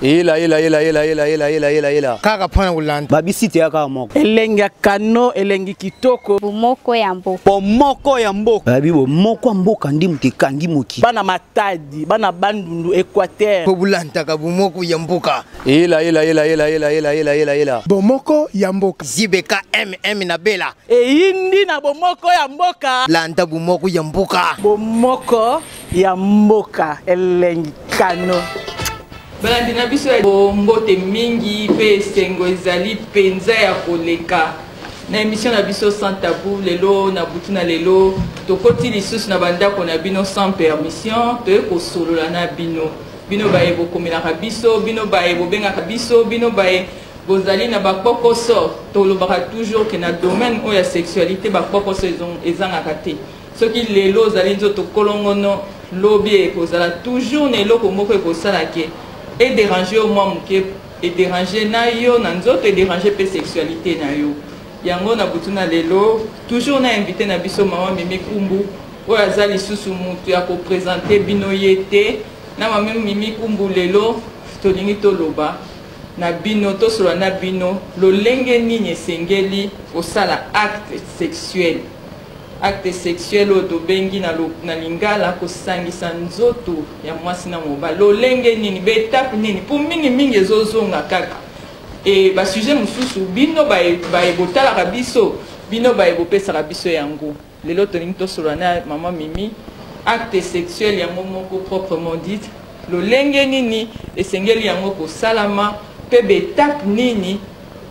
ila kaka pana ulanda babisite ya kaka moko elengi kano elengi kitoko bomoko ya mboka bomoko ya mboka babi bomoko ya mboka ndi mutekangi moki bana matadi bana bandundu Équateur po bulanda ka bomoko ya mboka ila bomoko ya mboka zibeka na bela eyindi na bomoko ya mboka landa bomoko ya mboka bomoko ya mboka elengi kano balandi na biso ya mbote mingi pe sengo ezali penza ya koleka na émission na biso sans tabou lelo na butu na lelo tokoti lisusu na bandako na bino sans permission toye kosolola na bino baye bokomelaka biso bino baye bobengaka biso bino baye bozali na bakokoso tolobaka toujours ke na domaine oyo ya sexualité bakokoso ezangaka te soki lelo ozali nzoto kolongono lobi ekozala toujours na eloko moko ekosala ke et déranger au moins muke et déranger na yo na nzoto et déranger pe sexualité na yo yango na butuna lelo toujours na invité na biso mama Mimi Kumbu oyo azali susu mutu ya ko présenter bino yete na mama Mimi Kumbu lelo tolingi toloba na bino tosolo na bino lolenge nini esengeli kosala acte sexuel oyo tobengi na lingala kosangisa nzoto ya mwasi na mobali lolenge nini betape nini po mingi ezozonga kaka e basujet mosusu bino baye botalaka biso bino baye bopesaka biso yango lelo tolingi tosolola na mama Mimi acte sexuel yango moko proprement dit lolenge nini esengeli yango kosalama pe betape nini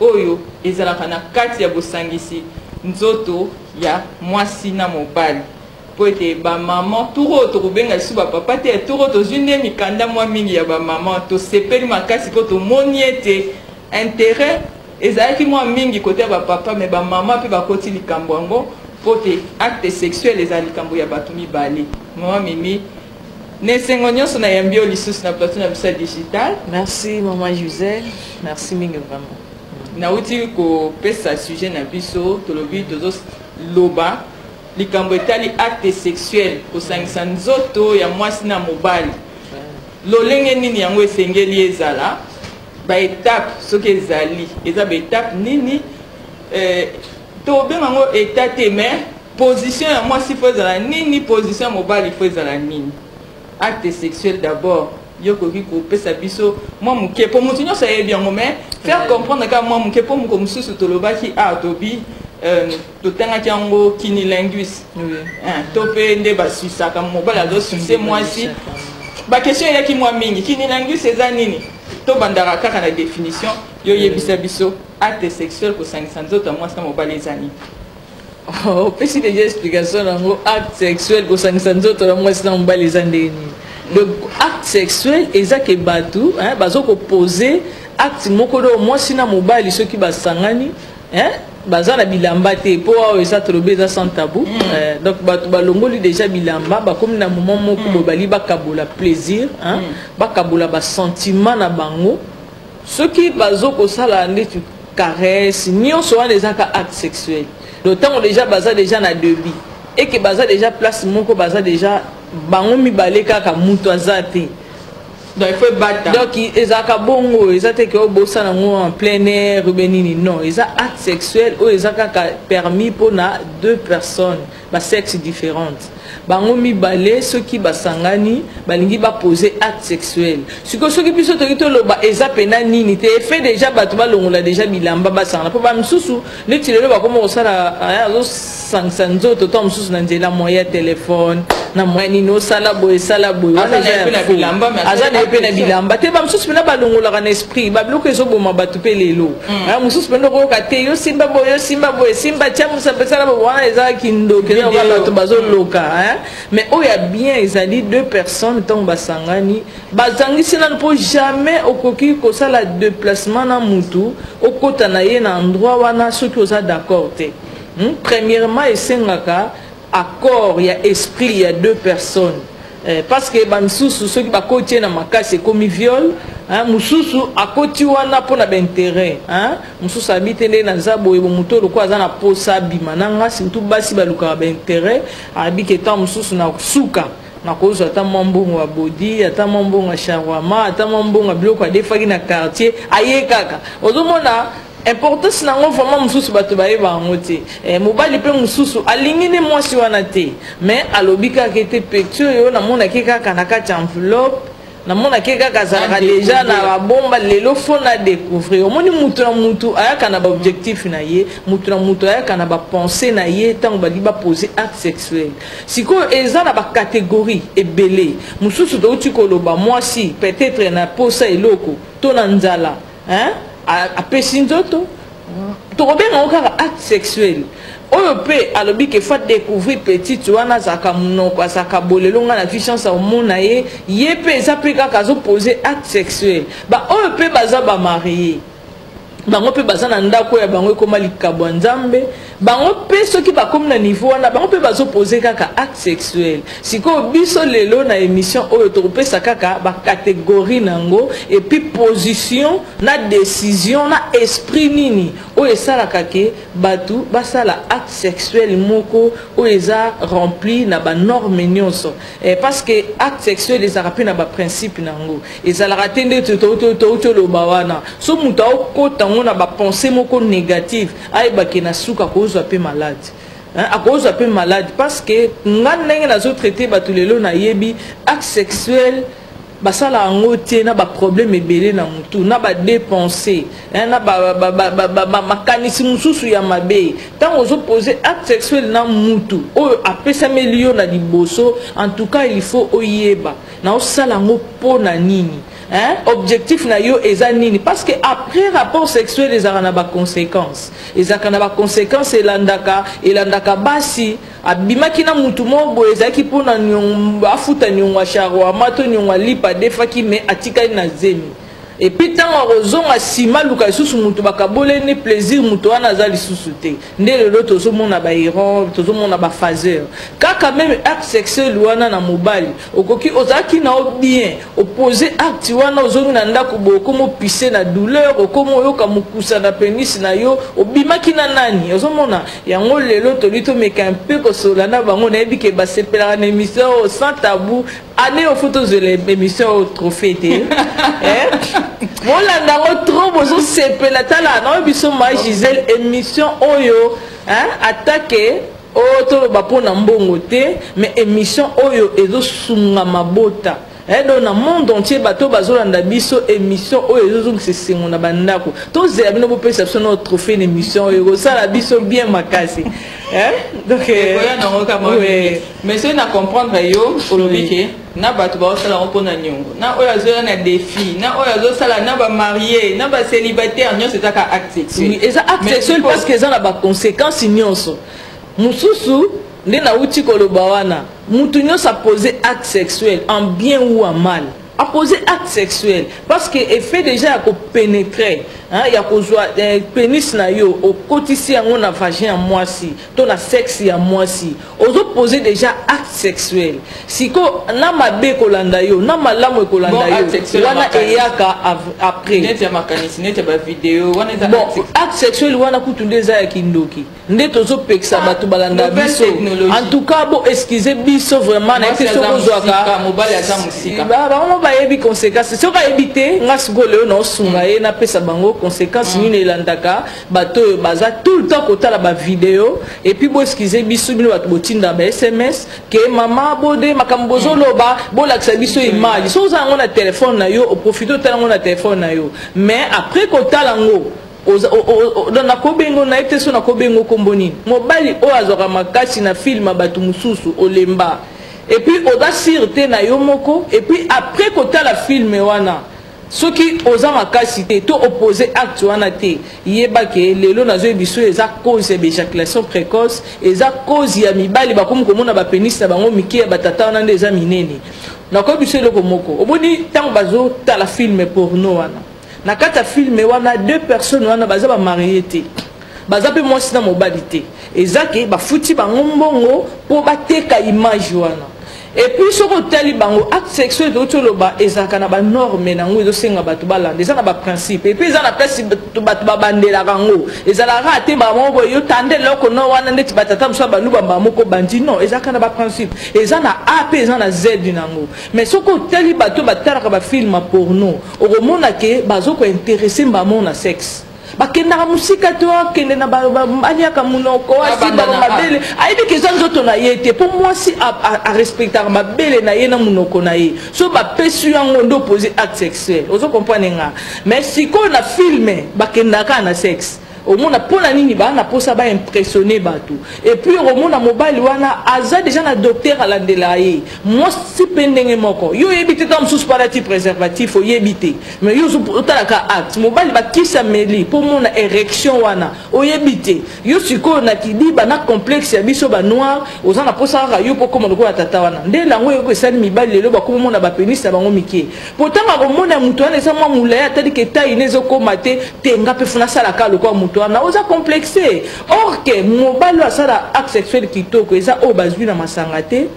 oyo ezalaka na kati ya bosangisi nzoto ya mwasi na mobali po ete bamama turo tokobenga lisu bapapa te turo tozwi nde mikanda mwa mingi ya bamama tosepeli makasi po tomoni ete intérêt ezalaki mwa mingi kote ya bapapa me bamama mpe bakoti likambo yango po te acte sexuel eza likambo ya bato mibale mama Mimi nesengo nyonso na yambi yo lisusu na plateau na biso ya digital. Merci maman Gisèle, merci mingi vraiment. Nauti kopesa sujet na biso tolobi tozo loba likambo etali acte sexuel kosangisa nzoto ya mwasi na mobali lolenge nini yango esengeli ezala ba étape soki ezali eza ba étape nini tobenga ngo état te mais position ya mwasi fo ezala nini position ya mobali fo ezala nini acte sexuel d'abord yokoki kopesa biso mwa muke po mutu nyonso ayebi yango mais faire comprendre ka mwa muke po muko mosusu tolobaki tobi totangaki yango kinilinguiste to mpe nde basuisaka mobali azosuse mwasi bakestion eyaki mwa mingi kinilinguiste eza nini tobandaka kaka na définition yo yebisa biso acte sexuel kosangisa nzoto ya mwasi na mobali eza nini opesi deja explication yango acte sexuel kosangisa nzoto ya mwasi na mobali eza ndeni. Le acte sexuel ezake batu bazo ko poser acte moko do mwasi na mobali soki basangani baza na bilamba te po ayo eza trobe eza sans tabou donc batu balongoli déjà bilamba bakomi na moment moko bobali bakabola plaisir bakabola ba sentiment na bango soki bazo ko sala ndeti caresse nyonso wana ezaka acte sexuel d'autant déjà baza déjà na débit et que baza déjà place moko baza déjà bango mibale kaka mutu azate donc il faut battre donc ezaka bongo ezate ke obosa nango en plein air benini non eza acte sexuel o ezaka permis pour na deux personnes ba sexe différentes bango mibale soki basangani balingi ba poser acte sexuel soki biso toki toloba eza pena nini te fait déjà bato balongola déjà bilamba basangana po ba msusu neti lelo bakoma kosala sangisa nzoto to msusu na nzela moya téléphone na moya nini osala boye sala boye aza na epe na bilamba te ba msusu pena balongolaka na esprit babiloko ezoboma bato mpe lelo mosusu pena okoyoka te yo simba boye simba tia mosapesala bo wana ezalaki ndoke bato bazoloka mais oh ya bien ezali deux personnes tant basangani bazangisi nanu po jamais okoki kosala déplacement na mutu okota na ye na endroit wana soki oza d'accord te. Premièrement esengaka accord ya esprit ya deux personnes parce que bamsusu soki bakoti na makasi ekomi viol mususu akoti wana pona bintérêt mususu abite nde na zaboye bomuto lokwa aza na posa bima nanga surtout basi balukaka bintérêt abike temps mususu na suka na cause ata mbongo wa body ata mbongo wa shawarma ata mbongo wa biloko adefaki na quartier aye kaka ozomona importance nango vraiment mususu bato bayeba yango te mobali mpe mususu alingi ne mwasi wana te mais alobi kaka ete pecture oyo namonaki kaka na kati ya enveloppe namonaki kaka azalaka deja na babomba lelo fo na découvrir omoni mutu na mutu ayaka na baobjectif na ye mutu na mutu ayaka na bapense na ye ntango bali bapose acte sexuel sikoyo eza na bacatégorie ebele mosusu touti koloba mwasi peut-être na posa eloko to na nzala apesi nzoto tokobenga kaka acte sexuel oyo pe alobi ke fa découvrir petite wana azaka munoko azaka bolelo nga na fichance omona ye ye pe eza pe kaka azoposer acte sexuel ba oyo pe baza bamarie bango pe baza na ndako ya bango ekoma likabo ya nzambe bango pe soki bakomi na niveau wana bango pe bazoposer kaka acte sexuel sikoyo biso lelo na émission oyo tokopesa kaka bacatégorie nango et puis position na décision na esprit nini oyo esalaka ke bato basala acte sexuel moko oyo eza rempli na banorme nyonso parce que acte sexuel ezalaka mpe na baprincipe nango ezalaka te nde touti oloba wana so moto aokota on a pensé moko négative ayebaki na suka kozwa pe malade akozwa pe malade parce que ngana ndenge nazo traiter bato lelo na yebi acte sexuel basala yango te na baproblème ebele na mutu na badepense na makanisi mosusu ya mabe ntango ozopose acte sexuel na mutu oyo apesameli yo na liboso en tout cas il faut oyeba na osala yango mpo na nini objectif na yo eza nini parce que après rapport sexuel ezaka na baconséquence ezaka na baconséquence elandaka basi abimaki na mutu moko boye ezalaki mpona afuta niongo ya shawarma to niongo ya lipa adefaki me atikali na zemi et puis tant ozonga sima luka lisusu mutu bakaboleni plaisir mutu wana aza lisusu te nde lelo tozomona bahéron tozomona baphaseur kaka même acte sexuel wana na mobali okoki ozalaki na o bien opposé acte wana ozongi na ndako boye okoma opise na douleur okoma oyoka mokusa na pénis na yo obimaki na nani ozomona yango lelo toli tomeka mpe kosola na bango nayebi ke basepelaka na émission sans tabou ane au photo de l'émission au trophée te voilà nango trop bozo sepela tala na biso ma Gisèle émission oyo attaqué o to ba pona mbongo te mais émission oyo ezo sunga mabota dans le monde entier bato bazolanda biso émission oyo ezozongisa sengo na bandako tozela bino bopesa biso na trophée na émission oyo kosala biso bien makasi donc mais c'est na comprendre yo olobi ke na bato bazosala mpona nyongo na oyo azoya na défi na oyo azosala na bamarie na bacélibataire nyonso ezaka acte sexuel eza acte sexuel parce que eza na baconséquence nyonso mosusu nde na uti koloba wana mutu nyonso apose acte sexuel en bien ou en mal a posé acte sexuel parce que effet déjà ko pénétrer ya kozwa pénis na yo okotisi yango na vagin ya mwasi to na sexe ya mwasi ozo poser déjà acte sexuel siko na mabe kolanda yo na malamu kolanda yo wana eyaka après net ya makanisi net ba vidéo wana za acte sexuel wana kutundeza ya kindoki nde tozo peksa bato balanda biso en tout cas bo excuser biso vraiment na question kozwaka mobali ata musika yebi conséquence so ka ebité ngasiko leo na osunga ye na pesa bango conséquence nini elandaka bato baza tout le temps kotala ba vidéo et puis bo excuser biso bino bato botinda ba SMS ke mama bode makambozo loba bo lakisa biso image so za ngona téléphone na yo o profiter tala ngona téléphone na yo mais après kotala ngo na kobengo na ete so na kobengo komboni mobali o azoka makasi na film bato mususu olemba et puis oda sûreté na yo moko et puis après kota la film wana soki oza makasi te to opposé acte wana te yeba ke lelo nazo biso eza cause d'éjaculation précoce eza cause ya mibali bakomi komona ba pénis na bango miki batata wana nde eza minene na ko biso loko moko oboni tango bazo ta la film porno wana na kata film wana deux personnes wana baza ba marié te baza pe mwasi na mobali te ezake bafuti bango mbongo po bateka image wana Et puis ce que tali bango acte sexuel de toloba ezaka na ba norme na ngo ezosenga bato balanda eza na ba principe et puis eza na place bato babandela kango ezala rate ba moko yo tande loko no wana ndeti batata mso ba luba ba moko bandi non ezaka na ba principe eza na A pe eza na Z nango mais ce que tali bato batala ka ba film porno okomona ke bazoko intéresser ba mona sexe bakenda musika to akende na baliaka munoko asi ba mabele aibi ke zanzoto na yete pour moi si à respecter mabele na ye na munoko na ye so ba pesu yango ndo poser acte sexuel ozo comprendre nga mais si ko na filme bakenda ka na sexe au monde pona nini ba na posa ba impressionner bato et puis au monde mobile wana aza déjà na docteur à l'andelaye moi si pendenge moko yo yebite tam sous paratif préservatif o yebite mais yo otala ka acte mobile ba kisa meli pour mon érection wana o yebite yo siko na kidi ba na complexe ya biso ba noir oza na posa ka yo poko monoko ya tata wana ndela ngo yo ko sali mibali lelo ba ko mona ba penis na bango mike pourtant ba mona mutu wana esa mwa mulaya tadi ke ta inezo ko mate tenga pe funa sala ka lokwa mutu wana oza complexé or que mobile wa sala acte sexuel kitoko eza o bazwi na masangate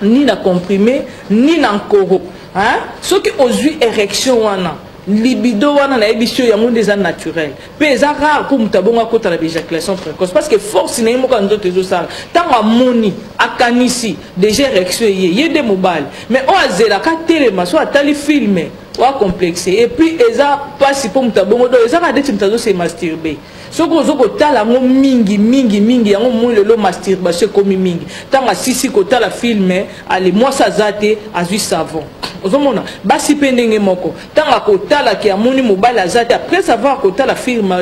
ni na comprimé ni na nkoro hein ce qui ozwi érection wana libido wana na émission ya monde eza naturel pe eza rare pour mutabonga kota la éjaculation précoce parce que force na yimo kanzo tezo sala tanga moni akanisi déjà érection ye de mobile mais o azela ka telema so atali filmer wa complexé et puis eza pas si pour mutabongo do eza ka deti mutazo se masturber soko zoko tala ngo mingi yango mwile lo masturbation komi mingi tanga sisi ko tala filme ali moi sa zate azui savon ozomona basi pendenge moko tanga ko tala ki amoni mobile azate après savoir ko tala film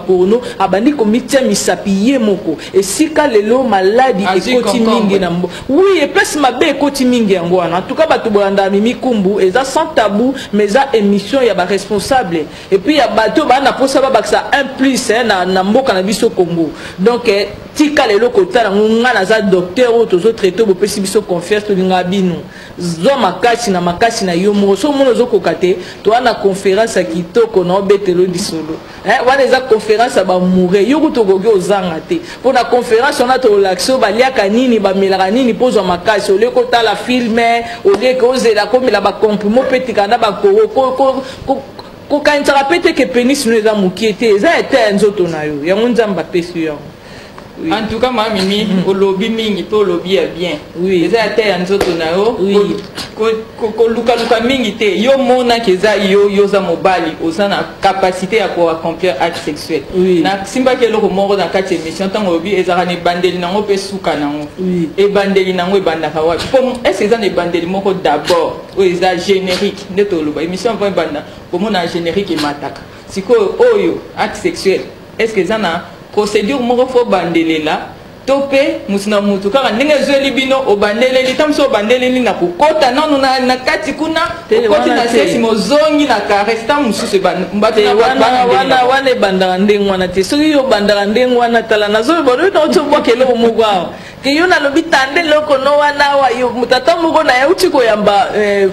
porno abandi ko mitia misapiye moko et sika lelo maladie ekoti mingi na mbo oui et place mabe ekoti mingi yango wana en tout cas bato bolanda mimi kumbu eza sans tabou mais za émission ya ba responsable et puis ya bato ba na posa ba baksa un plus na mboka na biso Congo donc tika lelo kotala ngunga na za docteur o tozo traiter bo pesi biso confiance to linga bino zo makasi na yo mo so mono zo kokate to ana conférence kitoko na obetelo disolo wana za conférence ba mourir yo kutogoge ozanga te pour na conférence on a to relaxo ba liaka nini ba melaka nini pozo makasi ole kotala filme ole ko zela ko mela ba comprimo petika na ba ko quand ça répète que pénis nous a mukiete ça était nzoto na yo ya nzamba pesu yo en tout cas moi mimi au lobby mingi to lobby bien oui ça était nzoto na yo oui ko luka mingi te yo mona keza yo za mobali osana capacité ya ko accomplir acte sexuel na simba ke loko moko na kati émission tango lobby ezaka ne bandeli nango pe suka nango e bandeli nango e bandaka wa est-ce que ça ne bandeli moko d'abord o eza générique neto loba émission va banda pour mon générique et mataka siko oyo acte sexuel est-ce que ça na procédure moko fo bandelela topé musina mutu kaka ndenge zeli bino obandeleli tamso obandeleli na kokota nanu na kati kuna okoti na sesi mozongi na karesta mususu mbatu wana bandara ndenge wana te soki yo bandara ndenge wana tala nazo bono to tobwa keloko moko ke yo na lobi tande loko no wana wa yo mutata moko na ya uti ko yamba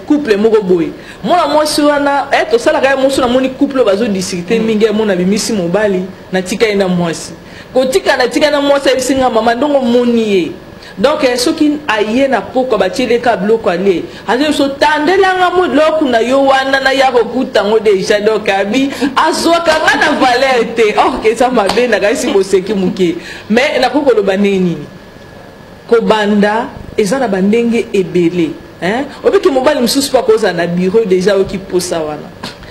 couple moko boy mona mwasi wana to sala ka musu na moni couple bazo discuter mingi mona bimisi mobali na tika ina mwasi kotika na tika na mwasi bisinga mama ndongo moniye donc ce qui aye na poko batiele ka bloko ale azo so tandela nga mo loko na yo wana na ya kokuta ngo deja donc abi azoka na valeur te que ça m'a bien na kasi boseki muke mais na poko lo baneni ko banda ezana bandenge ebele obiki mobali msusu pa koza na bureau déjà oki posa wana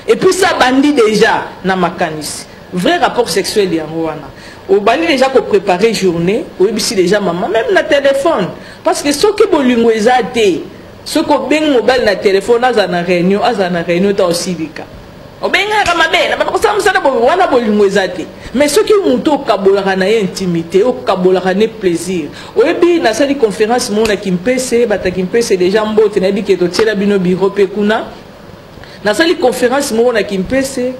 et puis ça bandi déjà na makanisi vrai rapport sexuel yango wana au bani déjà pour préparer journée ou ici déjà maman même na téléphone parce que ce que bolingo ezate ce que ben mobile na téléphone azana réunion ta aussi dika obenga kama bena ba ko samsana bo wana bolingo ezate mais ce que muto kabolaka na intimité o kabolaka ne plaisir oyebi na sali conférence mona kimpese batakimpese déjà mbote na bi ke to tiela bino biro pe kuna na sali conférence mona kimpese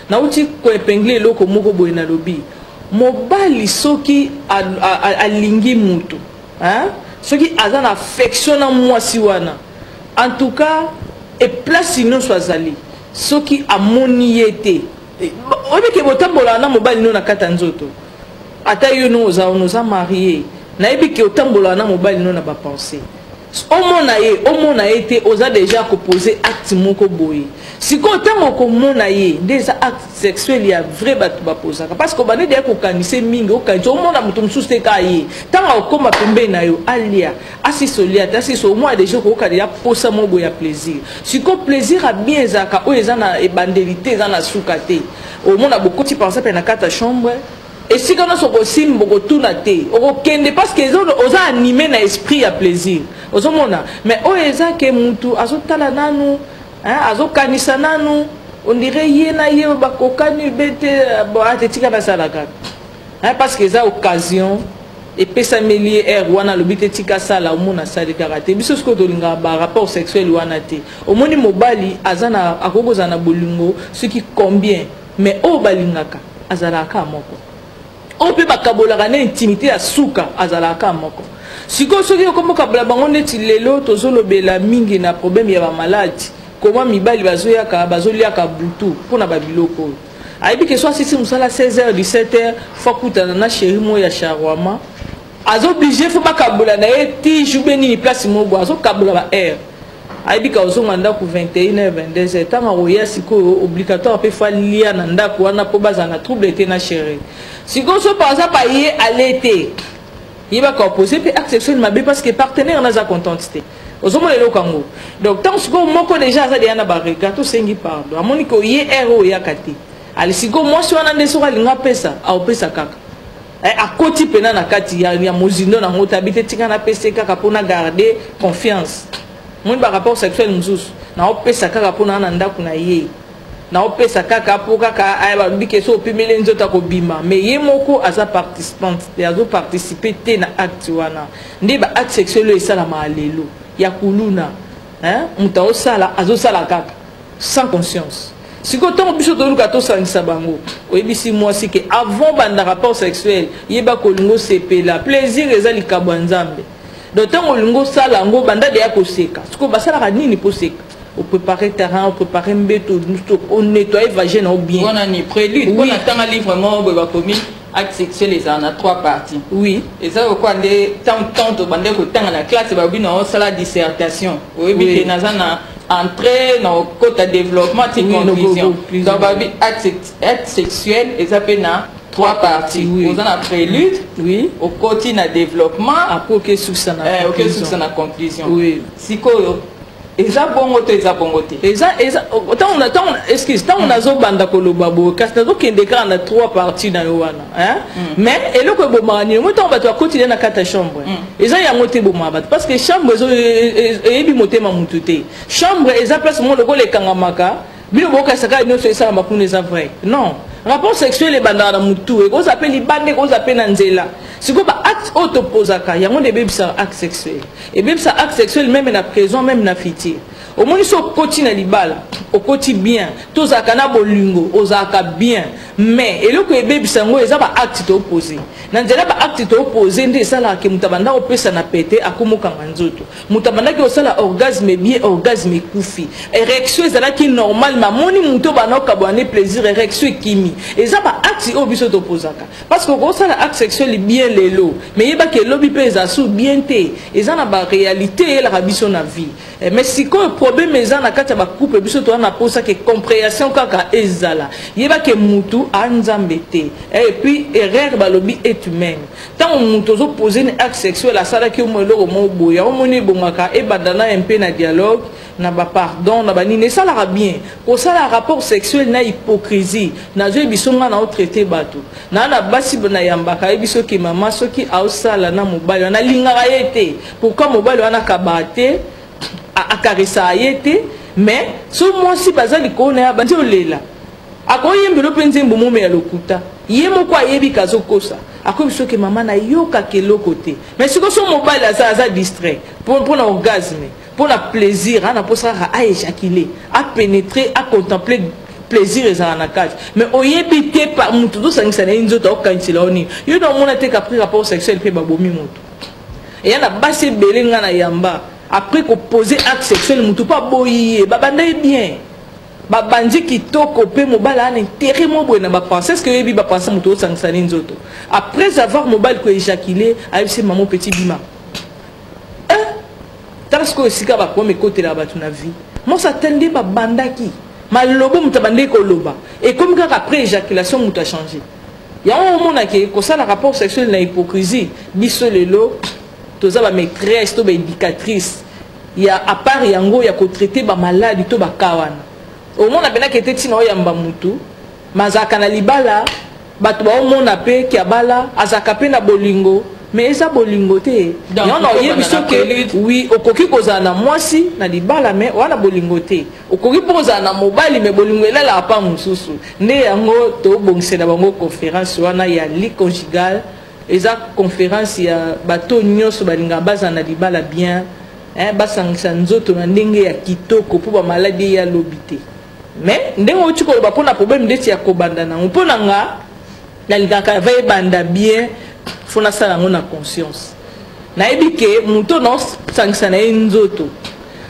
na uti ko épingler loko moko boy na lobby mobali soki alingi mutu soki azana affection na mwasi wana en tout cas et place non swazali soki amoni yete obe ke botambola na mobali no na kata nzoto ata yo no za marié na ebi ke otambola na mobali no na ba penser omona ye te oza déjà koposer acte moko boye sikoyo ntango okomona ye nde eza acte sexuel ya vrai bato bapozaka parce que bande deya kokanise mingi okanisi omona moto mosusu te ka ye ntango okóma pembeni na yo alia asisolia te asiso omoi déjà koyoka deya posa mo boye ya plaisir sikoyo plaisir ya bien ezalaka oyo eza na ebandeli te eza na suka te omona bokoti par exemple na kati ya chambre esika nyonso kosimba okotuna te okokende parce que oza animé na esprit ya plaisir ozomona mais oyo eza ke mutu azotala nanu azokanisa nanu on dirait ye na ye bakokani bete atetika basala kaka parce que eza occasion epesameli air wana alobi te tika sala omona asali kaka te biso sikoyo tolingaka barapport sexuel wana te omoni mobali akokozala na bolingo soki combien mais oyo balingaka azalaka moko oyo mpe bakabolaka na intimité ya suka azalaka moko sikoyo soki okomokabola bango neti lelo tozolobela mingi na problème ya bamaladi koma mibali bazoliaka butu mpona babiloko oyo ayebi ke so asisi mosala 16h 17h fo akutana na sheri mo ya charwama azoblige fo bakabola na ye ti joube nini place mobo azokabola ba air ayebi ka ozonga ndako 21h 22h ntango akoya sikoyo obligatoire mpe fa lia na ndako wana mpo bazala na trouble te na sheri sikoyo so par exemple aye ale te yebaka opose mpe acte sexuel mabe parce que partenaire naza contente te ozomona eloko yango donc ntango sikoyo moko deja aza deya na barega tosengi pardon amoni ke oye ere oyo oyaka te ali sikoyo mwasi wana nde soko alinga apesa aopesa kaka akoti mpena na kati ya mozindo nango tabi te tika napesa kaka mpona garder confiance moni barapport sexuel mosusu naopesa kaka mpona na ndako na ye naopesa kaka mpo kaka balobi ke so opemeli nzoto akobima mais ye moko aza participante te azoparticipe te na acte wana nde baacte sexuel oyo esalama lelo ya kuluna moto azosala kaka sans conscience sikoyo ntango biso toluka tosangisa bango oyebisi mwasi ke avant banda rapport sexuel yeba kolingo osepela plaisir eza likambo ya nzambe donc ntango olingo osala yango banda deya koseka sikoyo basalaka nini mpo seka opréparer terrain opréparer mbeto onettoyer vagin au bien wana ni prélude mpona ntanga livre mo boye bakomi acte sexuel ezala na 3 parties oui eza kokwa nde tant bande kotanga na classe babi na osala dissertation oyebi te naza na entrée na kota développement ti conclusion donc babi acte sexuel eza mpe na 3 parties oza na prélude okoti na développement après okesukisa na conclusion sikoyo eza bongo te eza bongo te excuse ntango nazobanda koloba boye kasi nazokende kaka na 3 parties na yo wana mais eloko ebomaka nini moi ntango bato bakoti na kati ya chambre eza yango te ebomaka bato parce que chambre eyebi motema mutu te chambre eza place mo lokola ekangamaka bino bokasaka nyonso esalama kuna eza vrai non rapport sexuel ebandaka na mutu ekoza mpe libande ekoza mpe na nzela sikoyo baacte oyo topozaka yango nde ebebisaka acte sexuel ebebisa acte sexuel même na présent même na futur omoni so okoti na libala okoti bien tozalaka na bolingo ozalaka bien mais eloko ebebisa yango eza baacte toopose na nzela baacte toopose nde esalaka ke moto abanda kopesa na pete akomokanga nzoto moto abandaki osala orgasme bien orgasme ekufi érection ezalaki normal mamoni moto obanda okabwana ne plaisir érection ekimi eza baacte oyo biso topozaka parce que okosala acte sexuel bien lelo mais yebaki elobi mpe eza su bien te eza na baréalité eyelaka biso na vie mais sikoyo problème eza na kati ya bacouple biso toza na posa ke compréhension kaka ezala yebaki mutu anzambe te et puis erreur balobi est humaine ntango mutu ozopose ni acte sexuel asalaki omo eloko mo boya omoni ebongaka ebandana mpe na dialogue na bapardon na banini esalaka bien kosala rapport sexuel na hypocrisie nazoyebi biso nga na otraite bato na basi na yambaka yebi soki mama soki aosala na mobali wana alingaka ye te pourquoi mobali wana akaba te akarisa ye te mais so mwasi baza likolo na ya bandi olela akoyembela mpe nzembo mome ya lokuta ye moko ayebi kazokosa akoyebi soki mama nayokaka eloko te mais sikoyo so mobali aza distrait mpona orgasme mpona plaisir ana mposa kaka aéjacule apénétrer acontempler plaisir ezala na kati mais oyebi te moto tozosangisa na ye nzoto akokanisela yo nini yo na omona te kapri rapport sexuel mpe babomi moto eya na basi ebele nga na yamba après poser acte sexuel mutu pa boye babanda bien babandi kitoko pe mobile an intérêt mo boye na ba penser est-ce que yebi ba penser mutu osangisa nzoto après avoir mobile ko éjaculer ayebisi maman petit bima sikoyo esika bakoma ekotela bato na vie moso atende babandaki malobo moto abandeki koloba ekomi kaka après éjaculation moto achangé yango omonaki kosala rapport sexuel na hypocrisie biso lelo toza bamaîtresse to baéducatrice ya à part yango ya kotraite bamaladi to bakawana omona mpenaki ete ntina oyamba motu mazalaka na libala bato baomona mpe kiabala azalaka mpe na bolingo mais eza bolingo te yango oyebi soki oui okoki kozala na mwasi na libala mais wana bolingo te okoki mpo kozala na mobali mais bolingo elalaka pa mosusu nde yango tobongisela bango conférence wana ya lit conjugal eza conférence ya bato nyonso balingaka bazala na libala bien basangisa nzoto na ndenge ya kitoko mpo bamaladi eya lobi te mais ndenge oti koloba mpona problème ndeti ya kobanda nango mpo na nga nalingaka va ebanda bien fo nasala yango na conscience nayebi ke moto naosangisa na ye nzoto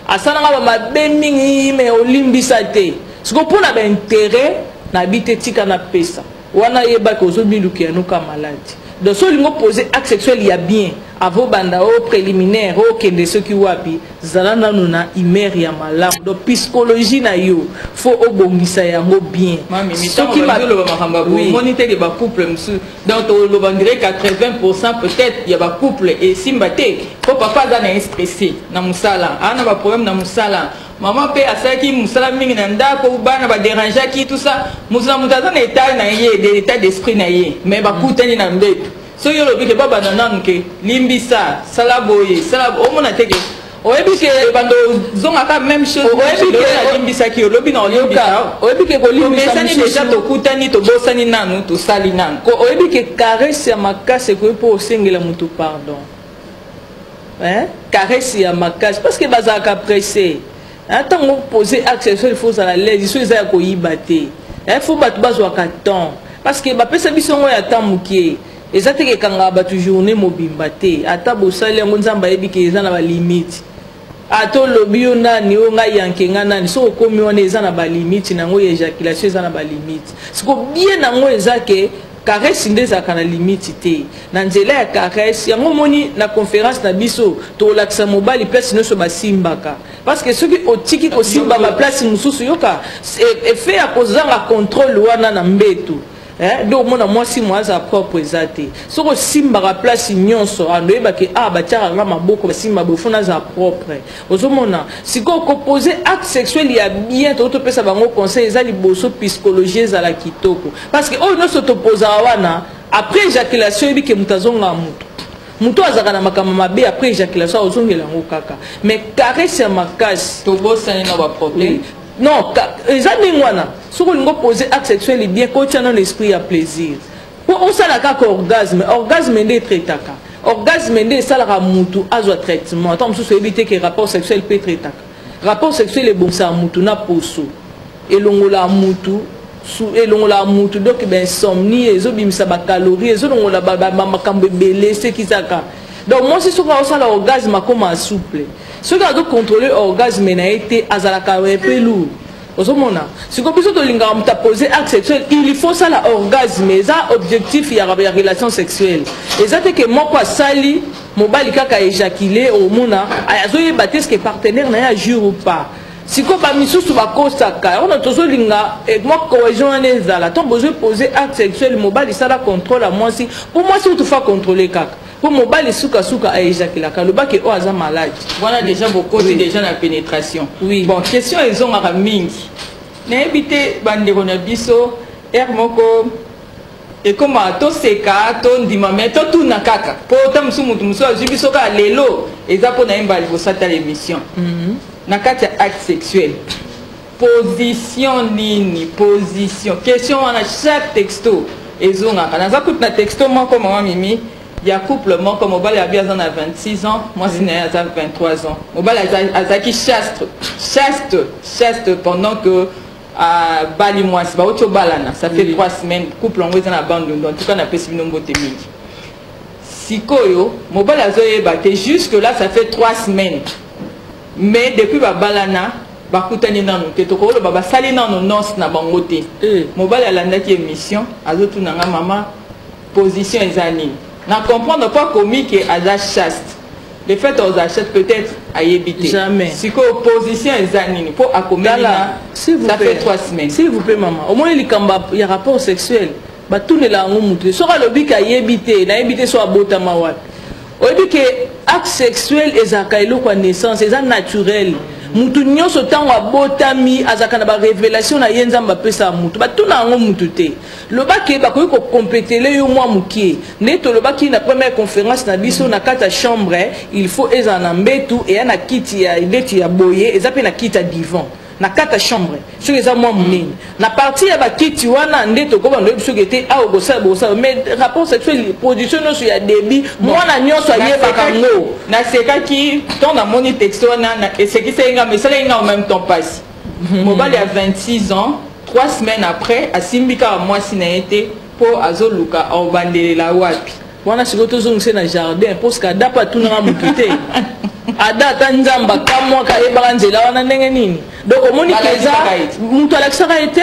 asalanga bamabe mingi me olimbisa te siko mpona baintere nayebi te tika na pesa wana yebaki ozomiluki yanuka maladi donc so olingo pose acte sexuel ya bien avo banda o préliminaire okende soki wapi zala nanu na humeur ya malamu donc psychologie na yo fo obongisa yango bien soki omoni te ba couple mosusu donc toloba ndire 80% peut-être ya ba couple esimba te po papa aza na stressé na mosala ana ba problème na mosala maman mpe asalaki mosala mingi na ndako bana baderangeaki tout ça mosala moto aza na état na ye de état d'esprit na ye mais bakutani na mbeto so yo lobi ke babanda nanu ke limbisa sala boye sala omona te ke oyebi ke bando zongaka même chose oyebi ke limbisaki olobi na olimbisa oyebi ke kolimbisa mesani déjà tokutani tobosani nanu tosali nanu ko oyebi ke caresse ya makasi ekoyi mpo osengela moto pardon caresse ya makasi parce que bazalaka pressé ntango poser acte sexuel il faut ozala l'aise so eza ya koyiba te faut bato bazwaka temps parce que bapesa biso yango ya temps mokie eza te kekanga bato journée mobimba te ata bosali yango nzambe ayebi ke eza na balimite ata olobi yo nani oyo ngai yankenga nani soki okomi wana eza na balimite nango ya éjaculation eza na balimite siko bien nango eza ke caresse nde ezalaka na limite te na nzela ya caresse yango moni na conférence na biso tolakisa mobali place nyonso basimbaka parce que soki otiki kosimba baplace mosusu yoka efe ya kozanga contrôle wana na mbeto donc mona mwasi mwaza propre eza te soki osimbaka place nyonso andoyebaki batiaka nga maboko basimba bofuna aza propre ozomona sikoyo kopose acte sexuel ya bien topesa bango conseil eza liboso psychologie ezala kitoko parce que oyo nyonso topozaka wana après éjaculation oyebi ke moto azonga moto azalaka na makambo mabe après éjaculation ozongela yango kaka mais caresse ya makasi tobosani na baproblème non eza ndenge wana soki olingo pose acte sexuel bien kotia na l'esprit ya plaisir po osala kaka orgasme nde etretaka orgasme nde esalaka mutu azwa traitement ata mosusu oyebi te ke rapport sexuel mpe etretaka rapport sexuel ebongisaka mutu na poso elongolaka mutu donc insomnie ezobimisa bacalorie ezolongola makambo ebele sekizaka donc mwasi soki osala orgasme akoma asouple soki azocontrôle orgasme na ye te azalaka mpe lourd ozomona siko biso tolingaka moto apose acte sexuel il faut sala orgasme eza objectif ya relation sexuelle eza te ke moko asali mobali kaka éjaculé omona azoyeba te ceque partenaire na ye ajure ou pas siko bamisusu bakosaka wana tozolinga mwa cohésion wana ezala ntango bozwi pose acte sexuel mobali sala contrôle ya mwasi po mwasi otofa contrôle kaka po mobali suka aéjaculaka lobaki oyo aza malade wana déjà bokoti déjà na pénétration oui bon question ezongaka mingi nayebi te bandeko na biso ere moko ekoma toseka tondima me totuna kaka mpo ta mosu mutu mosu azwi biso kaka lelo eza mpo nayemba liboso ata l'émission na kati ya acte sexuel position nini position question wana chaque texto ezongaka naza kutu na texto moko mama mimi ya couple moko mobali abi aza na 26 ans mwasi na ye aza 23 ans mobali azalaki chaste pendant que bali mwasi bauti obalana ça fait 3 semaines couple yango eza na bandundu en tout cas napesi bino mbote mingi sikoyo mobali azoyeba te jusque là ça fait 3 semaines mais depuis babalana bakutani nanu te tokoloba basali nanu nonce na bango te mobali alandaki émission azotunanga mama position eza nini na comprendre pas komi ke aza chaste le fait aux achète peut-être à éviter. Jamais. Si que opposition est anine pour accompagner ça fait 3 semaines. S'il vous plaît maman, au moins il y a rapport sexuel. Bah tout les langues montent. Sera le bic à éviter, na éviter soit bota mawat. Au dit que acte sexuel est à kailo kwa naissance, est naturel. Mutu nyonso tango abotami azaka na ba révélation na yenza mbapesa mutu ba tuna ngo mutu te loba ke ba ko compléter yo mwa mukie neto loba ki na première conférence na biso na kata chambre il faut ezana mbetu et na kiti ya ndeti ya boye ezape na kiti ya divan na kata chambre so eza mwa munene na partie ya ba kiti wana ndeto ko ba ndo biso gete a ogosa bosa mais rapport sexuel production no so ya débit mwana nyonso ayeba kango na seka ki ton na moni texto na et ce qui c'est mais ça en même temps passe mobile a 26 ans 3 semaines après asimbika moi sina été pour azoluka obandelela wapi wana sikoto zongse na jardin parce que dapa tunanga mutute ada tanzamba kamwa ka ebala nzela wana ndenge nini donc omoni keza mutu alakisaka ete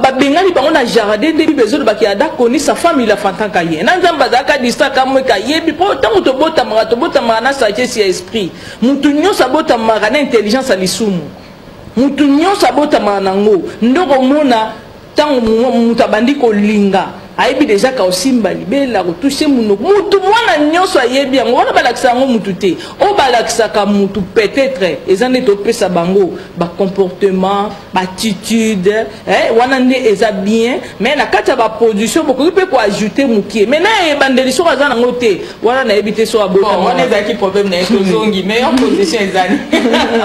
babengani bango na jardin nde bibezo baki ada koni sa femme il a fantaka ye na nzamba zaka distaka mo ka yebi po tango to bota na sagesse ya esprit mutu nyonso abota mara na intelligence alisumu mutu nyonso abota nango ndoko mona tango mutu abandi kolinga aibi déjà ka osimba libela ko toucher mutu mwana nyonso ayebi yango wana balakisa ngo mutu te o balakisa ka mutu peut-être ezane to pesa bango ba comportement ba attitude wana nde eza bien mais na kata ba production beaucoup peut ko ajouter mukie mais na ebandeli so azana ngo te wana na ebité so abota wana ezaki problème na etozongi meilleure position ezani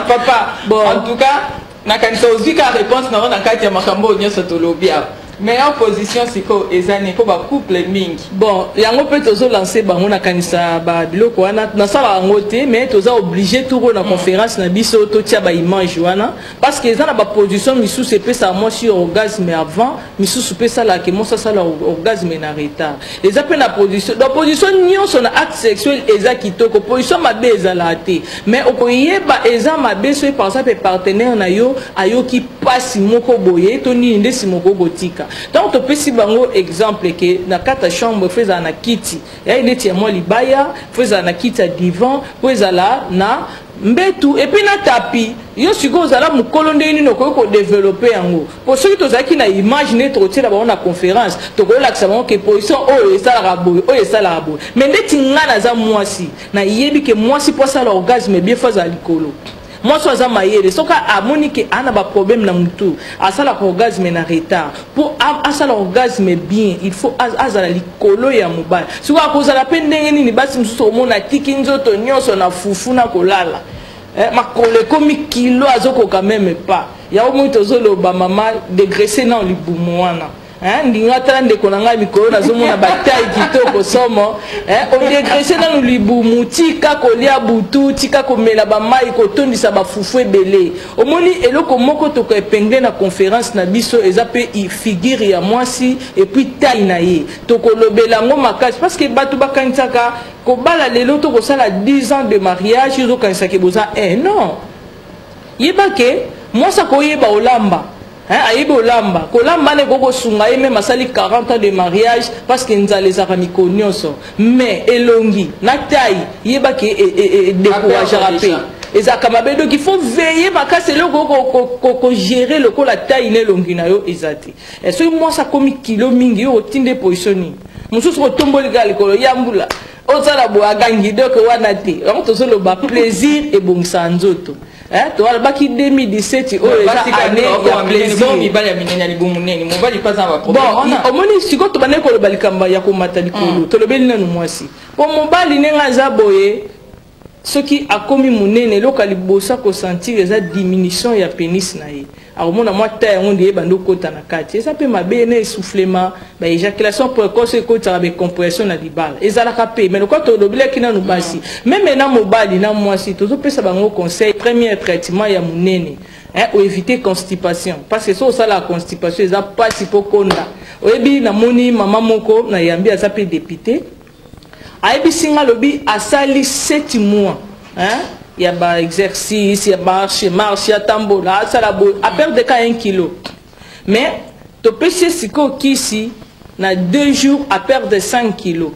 papa bon en tout cas na kanisa ozika réponse na kati ya makambo nyonso tolobia meilleure position siko ezani ko ba couple mingi bon yango peut tozo lancer bango na kanisa ba biloko wana na sala yango te mais toza obligé tout na conférence na biso to tia ba image wana parce que ezana ba position misu se pesa moi sur orgasme avant misu se pesa la que moi ça sala orgasme na retard les appels na position donc position nyonso na acte sexuel eza kitoko position mabe eza la te mais okoyeba eza mabe so par exemple partenaire na yo ayoki pasi moko boye to ni ndesi moko gotika. Donc tu peux si bango exemple que na kata chambre faisant na kiti ya ile tia moi libaya faisant na kiti divan faisant là na mbetu et puis na tapis yo siko zala mukolo ndeni no ko développer yango pour ceux qui tozaki na imaginer trop tira ba na conférence to ko la que que position o ça la boy o ça la boy mais ndeti ngana za mwasi na yebi que mwasi pour ça l'orgasme bien faza likolo moi so za mayele soka amoni ke ana ba problème na mutu asala orgasme na retard pour asala orgasme bien il faut azala likolo ya mobile soka kozala pe ndenge nini basi mususu omona tiki nzoto nyonso na fufu na kolala makole komi kilo azoko quand même pas ya omo tozoloba mama dégraisser na libumu wana ndinga tande konanga mikolo na zomo na bataille kitoko somo on dégraisser na libumu tika kolia butu tika komela ba mai ko tondisa ba fufu ebele omoni eloko moko to ko epengler na conférence na biso ezape figure ya mwasi et puis taille na ye to ko lobela ngo makasi parce que batu bakansaka ko bala lelo to ko sala 10 ans de mariage zo kansaka ke boza non yebake mwasa ko yeba olamba ayibe olamba kolamba ne koko sunga ye même asali 40 ans de mariage parce que nzale ezaka mikonyoso mais elongi na taille yeba ke décourage rapé ezaka mabe donc il faut veiller makasi eloko ko gérer le ko la taille ne longi na yo ezati et so moi ça comme kilo mingi yo tinde positionning mususu ko tomboli gali ko yambula ozala bo agangi donc wana te on to solo ba plaisir et bon sanzoto to wala baki 2017 o eza année ya plaisir mibali ya minene libumu nene mobali pas za ba problème bon omoni siko to bane ko balikamba ya ko mata likolo to lobeli nanu mwasi po mobali nenga za boye ce qui a commis munene lokali bosa ko sentir eza diminution ya pénis na ye akomona mwa ta yango ndiye bando kota na kati eza pe mabe na essoufflement ba éjaculation précoce ko tara be compression na libala ezala ka pe mais ko to lobile kina no basi même na mobali na mwasi to pesa bango conseil premier traitement ya munene ou éviter constipation parce que so ça la constipation eza pas si pokonda oyebi na moni mama moko na yambi azape député aibi singa lobi asali 7 mois il y a ba exercice il y a marche ya tambola asala bo a perdre ka 1 kilo mais to pese siko kisi na 2 jours à perdre 5 kilos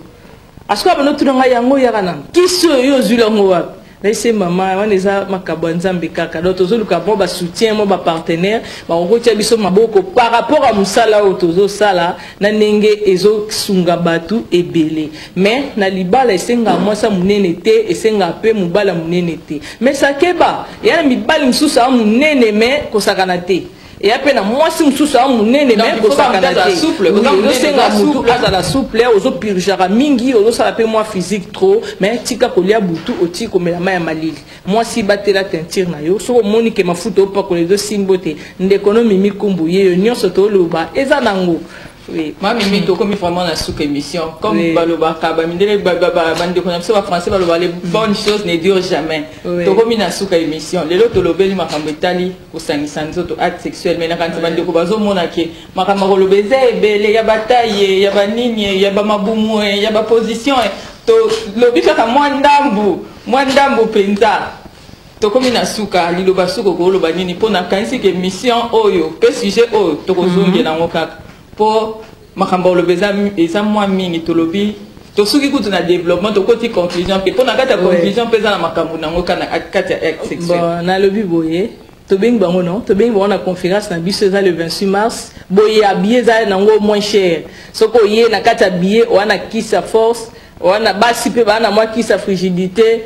asko ba no tunanga yango yakana kiso yo zulango wapi laissez maman on les a makabonza mbekaka donc tozo luka bon ba soutien mo ba partenaire ba okotia biso maboko par rapport à musala o tozo sala na ndenge ezo sunga batu ebele mais na libala esenga mwasa munene te esenga pe mubala munene te mais sakeba ya mibali msusa munene mais kosakana te et après na mwasi msusu a munene mais kosakana te souple osenga mutu azala souple ozo purjara mingi ozo sala pe moi physique trop mais tika kolia butu oti komela maya malili mwasi batela teinture na yo so moni ke mafuta opako les deux simbote ndekonomi mikumbu ye nyonso to loba eza nango. Oui, ma mimi to comme vraiment la sous émission comme baloba kaba mindele bande ko namso ba français baloba les bonnes choses ne durent jamais to comme na sous émission lelo to lobeli makambo etali ko sangisa nzoto acte sexuel mais na kanti bande ko bazo mona ke makambo ko lobeza ebele ya bataille ya banini ya ba mabumu ya ba position to lobika ka mwandambu penza to comme na suka liloba suko ko loba nini pona kanisi ke mission oyo pe sujet oyo to ko zonge na ngokaka pour makambo lobeza eza mwa mingi tolobi to suki kutu na développement to koti conclusion pe pour na kata conclusion pesa na makambo nango kana kata acte sexuel bon na lobi boye to bing bango non to bing bango na conférence na biso za le 26 mars boye habillé za nango moins cher soko ye na kata billet wana kisa force wana basi pe bana mwa kisa frigidité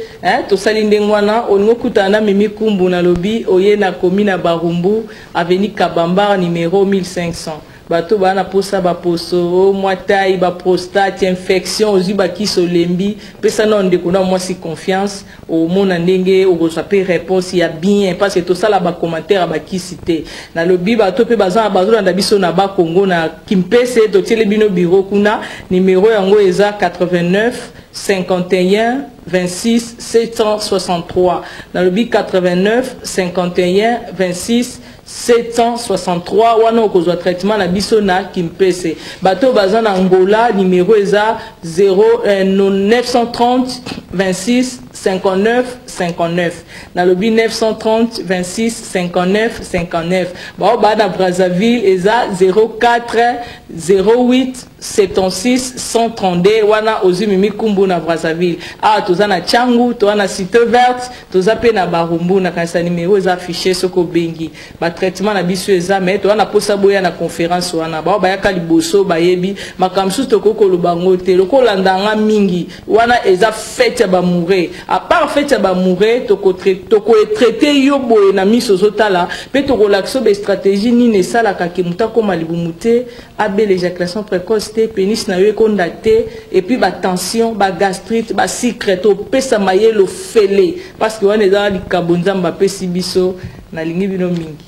to sali ndengwana oningo kutana mimi kumbu na lobi oye na commune Barumbu avenue Kabamba numéro 1500 bato bana posa ba poso mwatayi ba prostate infection oziba kiso lembi pesa na ndeko na moi si confiance au mona ndenge o reçoit réponse ya bien parce que tout ça la ba commentaire ba kisité na lobi bato pe bazana bazo na biso na ba Congo na kimpese to tele bino bureau kuna numéro yango eza 89 51 26 763 dans le but 89 51 26 763 wana okozwa traitement na biso na kimpese bato bazana Angola numéro eza 930 26 59 59 dans le but 930 26 59 59 ba bana Brazzaville eza 04 08 76 132 wana ozimi mikumbu na Brazzaville toza na Changu to na Cité Verte toza pe na Barumbu na kanisa numéro eza affiché soko bengi ba traitement na biso eza mais to na posa boya na conférence wana ba yaka liboso bayebi makamsu to kokolo bango te lokolanda mingi wana eza fête ba mourir à part fête ba mourir to ko traiter yo boye na miso zotala pe to relaxo be stratégie ni ne sala ka kimuta ko malibumute abe l'éjaculation précoce te pénis na yo kondaté et puis ba tension ba gastrite ba secret to pesa mayelo fele parce que wana eza likabonza mbapesi biso na lingi bino mingi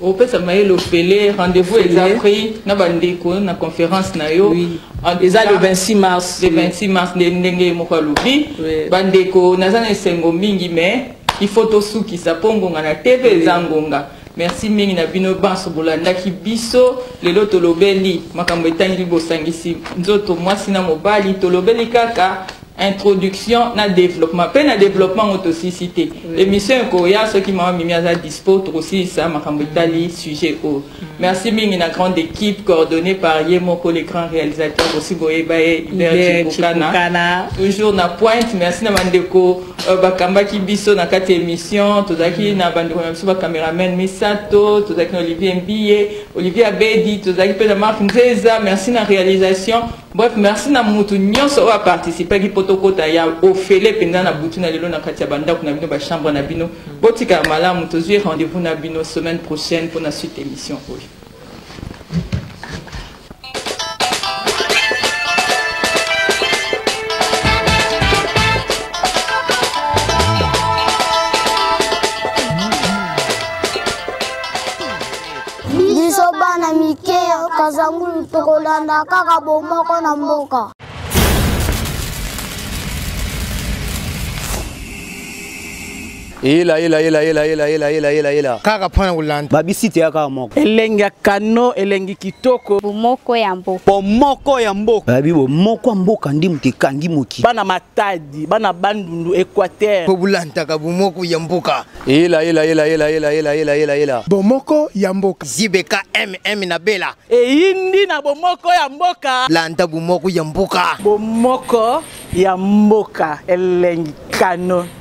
au pesa mayelo fele rendez-vous est pris na bandeko na conférence na yo eza le 26 mars le 26 mars ndenge moko lobi bandeko nazana esengo mingi mais il faut to suki sa pongonga na TV zangonga. Merci mingi na bino banso bolanda ki biso lelo tolobeli makambo etangili bosangisi nzoto mwasi na mobali tolobeli kaka introduction na développement pe na développement autocité émission ko ya ceux qui m'a mis à dispo aussi ça makambo etali sujet o merci mingi na grande équipe coordonnée par Yemoko le grand réalisateur aussi boyebae Berchikukana toujours na pointe merci na bandeko bakamba ki biso na kati émission tozaki na bandeko na biso ba cameraman Misato tozaki na Olivier Mbiye Olivier Abedi tozaki pe na Marc Nzeza merci na réalisation bref merci na mutu nyonso a participer ki potokota ya ofele penza na butu na lelo na kati ya banda kuna bino ba chambre na bino botika malamu tozui rendez-vous na bino semaine prochaine pour la suite émission oyo. Bana mike kazangulu tokolanda kaka bomoko na mboka. ela kaka mpona kolanda babisite ya kaka moko elengi ya kano elengi kitoko bomoko ya mboka bomoko ya mboka babi bomoko ya mboka ndi moto ekangi moki bana matadi bana bandundu équateur mpo bolantaka bomoko ya mboka ela bomoko ya mboka zibeka mm na bela eyindi na bomoko ya mboka landa bomoko ya mboka bomoko ya mboka elengi kano